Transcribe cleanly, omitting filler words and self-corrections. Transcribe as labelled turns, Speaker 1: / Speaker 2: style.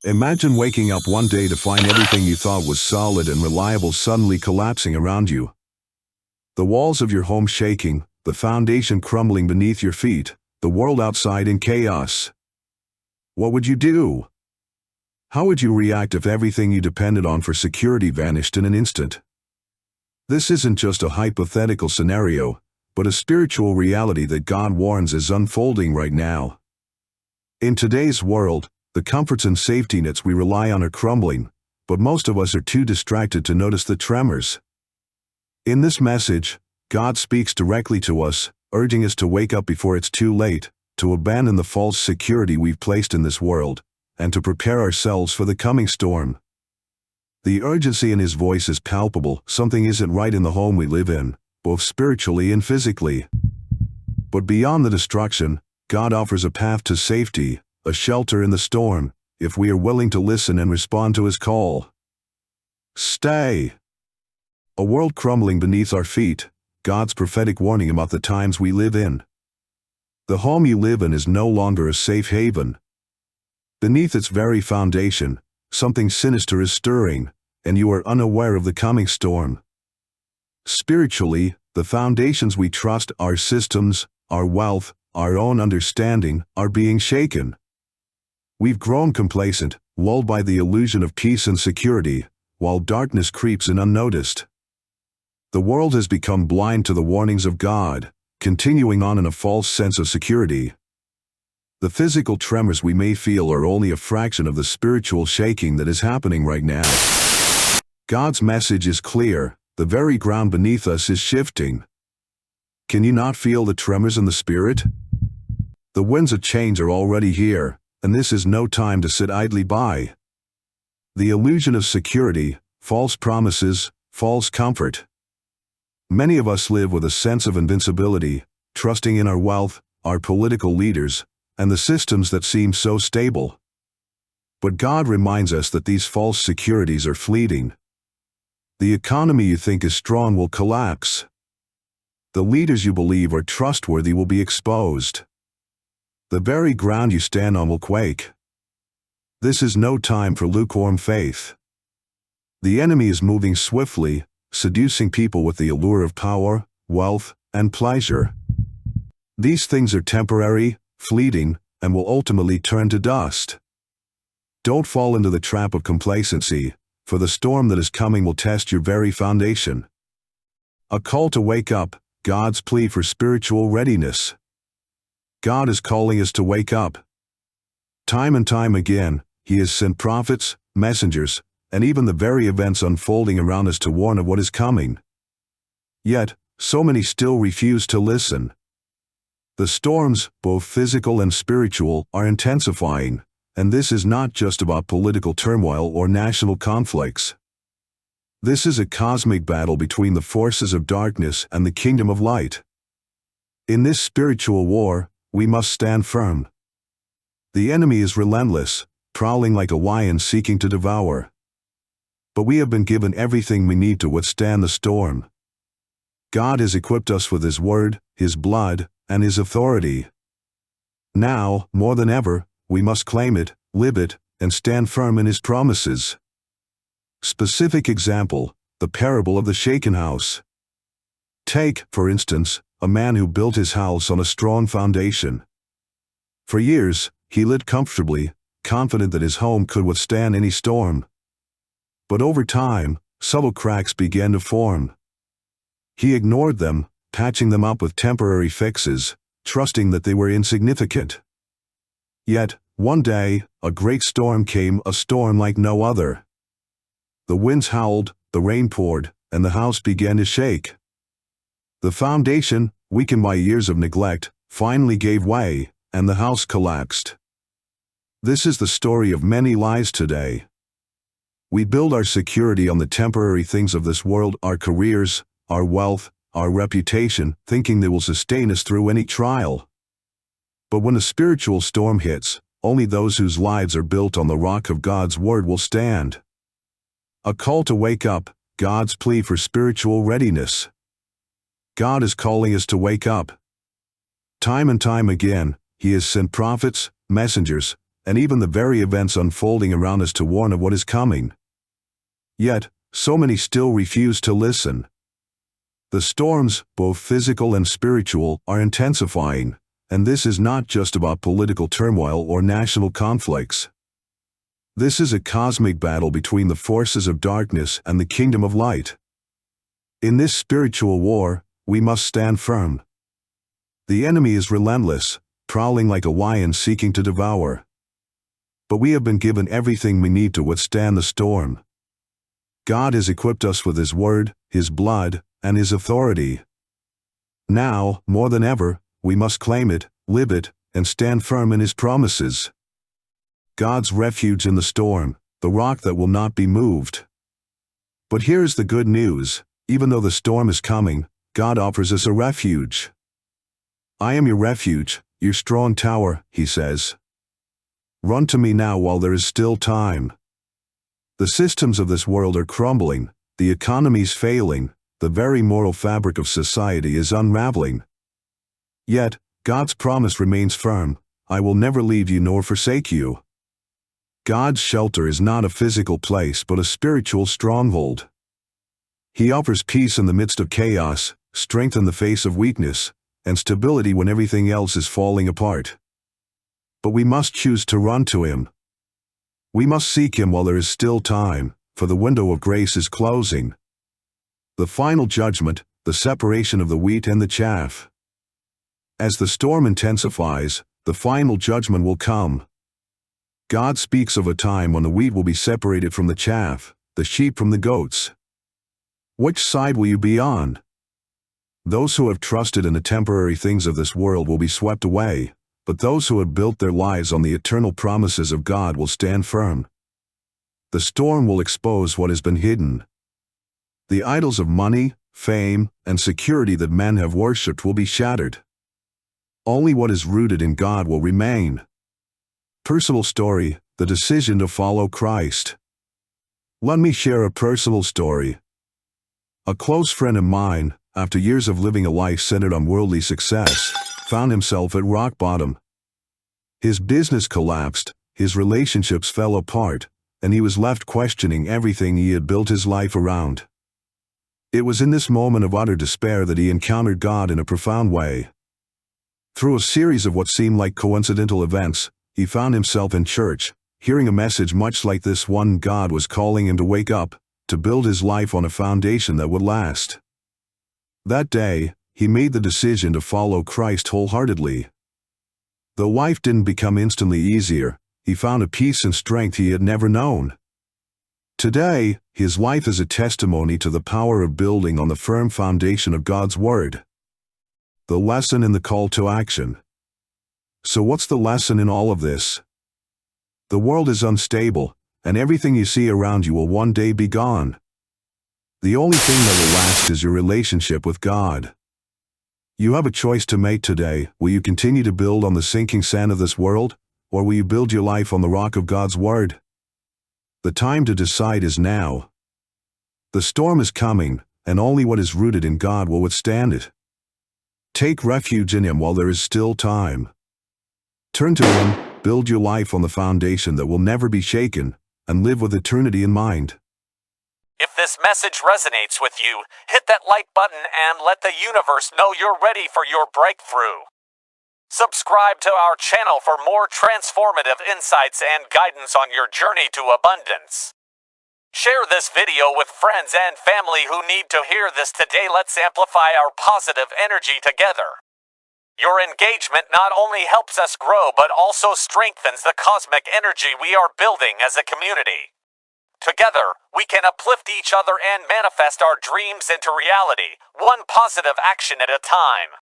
Speaker 1: Imagine waking up one day to find everything you thought was solid and reliable suddenly collapsing around you. The walls of your home shaking, the foundation crumbling beneath your feet, the world outside in chaos. What would you do? How would you react if everything you depended on for security vanished in an instant? This isn't just a hypothetical scenario, but a spiritual reality that God warns is unfolding right now. In today's world, the comforts and safety nets we rely on are crumbling, but most of us are too distracted to notice the tremors. In this message, God speaks directly to us, urging us to wake up before it's too late, to abandon the false security we've placed in this world, and to prepare ourselves for the coming storm. The urgency in his voice is palpable. Something isn't right in the home we live in, both spiritually and physically. But beyond the destruction, God offers a path to safety, a shelter in the storm, if we are willing to listen and respond to his call. Stay. A world crumbling beneath our feet, God's prophetic warning about the times we live in. The home you live in is no longer a safe haven. Beneath its very foundation, something sinister is stirring, and you are unaware of the coming storm. Spiritually, the foundations we trust, our systems, our wealth, our own understanding, are being shaken. We've grown complacent, lulled by the illusion of peace and security, while darkness creeps in unnoticed. The world has become blind to the warnings of God, continuing on in a false sense of security. The physical tremors we may feel are only a fraction of the spiritual shaking that is happening right now. God's message is clear: the very ground beneath us is shifting. Can you not feel the tremors in the spirit? The winds of change are already here, and this is no time to sit idly by. The illusion of security, false promises, false comfort. Many of us live with a sense of invincibility, trusting in our wealth, our political leaders, and the systems that seem so stable. But God reminds us that these false securities are fleeting. The economy you think is strong will collapse. The leaders you believe are trustworthy will be exposed. The very ground you stand on will quake. This is no time for lukewarm faith. The enemy is moving swiftly, seducing people with the allure of power, wealth, and pleasure. These things are temporary, fleeting, and will ultimately turn to dust. Don't fall into the trap of complacency, for the storm that is coming will test your very foundation. A call to wake up, God's plea for spiritual readiness. God is calling us to wake up. Time and time again, he has sent prophets, messengers, and even the very events unfolding around us to warn of what is coming. Yet, so many still refuse to listen. The storms, both physical and spiritual, are intensifying, and this is not just about political turmoil or national conflicts. This is a cosmic battle between the forces of darkness and the kingdom of light. In this spiritual war, we must stand firm. The enemy is relentless, prowling like a lion seeking to devour. But we have been given everything we need to withstand the storm. God has equipped us with his word, his blood, and his authority. Now, more than ever, we must claim it, live it, and stand firm in his promises. Specific example, the parable of the shaken house. Take, for instance, a man who built his house on a strong foundation. For years, he lived comfortably, confident that his home could withstand any storm. But over time, subtle cracks began to form. He ignored them, patching them up with temporary fixes, trusting that they were insignificant. Yet, one day, a great storm came, a storm like no other. The winds howled, the rain poured, and the house began to shake. The foundation, weakened by years of neglect, finally gave way, and the house collapsed. This is the story of many lies today. We build our security on the temporary things of this world, our careers, our wealth, our reputation, thinking they will sustain us through any trial. But when a spiritual storm hits, only those whose lives are built on the rock of God's word will stand. A call to wake up, God's plea for spiritual readiness. God is calling us to wake up. Time and time again, he has sent prophets, messengers, and even the very events unfolding around us to warn of what is coming. Yet, so many still refuse to listen. The storms, both physical and spiritual, are intensifying, and this is not just about political turmoil or national conflicts. This is a cosmic battle between the forces of darkness and the kingdom of light. In this spiritual war, we must stand firm. The enemy is relentless, prowling like a lion seeking to devour. But we have been given everything we need to withstand the storm. God has equipped us with His Word, His blood, and His authority. Now, more than ever, we must claim it, live it, and stand firm in His promises. God's refuge in the storm, the rock that will not be moved. But here is the good news: even though the storm is coming, God offers us a refuge. I am your refuge, your strong tower, He says. Run to me now while there is still time. The systems of this world are crumbling, the economy's failing, the very moral fabric of society is unraveling. Yet, God's promise remains firm: I will never leave you nor forsake you. God's shelter is not a physical place but a spiritual stronghold. He offers peace in the midst of chaos, strength in the face of weakness, and stability when everything else is falling apart. But we must choose to run to Him. We must seek Him while there is still time, for the window of grace is closing. The final judgment, the separation of the wheat and the chaff. As the storm intensifies, the final judgment will come. God speaks of a time when the wheat will be separated from the chaff, the sheep from the goats. Which side will you be on? Those who have trusted in the temporary things of this world will be swept away, but those who have built their lives on the eternal promises of God will stand firm. The storm will expose what has been hidden. The idols of money, fame, and security that men have worshipped will be shattered. Only what is rooted in God will remain. Personal story: the decision to follow Christ. Let me share a personal story. A close friend of mine, after years of living a life centered on worldly success, found himself at rock bottom. His business collapsed, his relationships fell apart, and he was left questioning everything he had built his life around. It was in this moment of utter despair that he encountered God in a profound way. Through a series of what seemed like coincidental events, he found himself in church, hearing a message much like this one. God was calling him to wake up, to build his life on a foundation that would last. That day, he made the decision to follow Christ wholeheartedly. Though life didn't become instantly easier, he found a peace and strength he had never known. Today, his life is a testimony to the power of building on the firm foundation of God's Word. The lesson in the call to action. So what's the lesson in all of this? The world is unstable, and everything you see around you will one day be gone. The only thing that will last is your relationship with God. You have a choice to make today. Will you continue to build on the sinking sand of this world, or will you build your life on the rock of God's Word? The time to decide is now. The storm is coming, and only what is rooted in God will withstand it. Take refuge in Him while there is still time. Turn to Him, build your life on the foundation that will never be shaken, and live with eternity in mind.
Speaker 2: If this message resonates with you, hit that like button and let the universe know you're ready for your breakthrough. Subscribe to our channel for more transformative insights and guidance on your journey to abundance. Share this video with friends and family who need to hear this today. Let's amplify our positive energy together. Your engagement not only helps us grow but also strengthens the cosmic energy we are building as a community. Together, we can uplift each other and manifest our dreams into reality, one positive action at a time.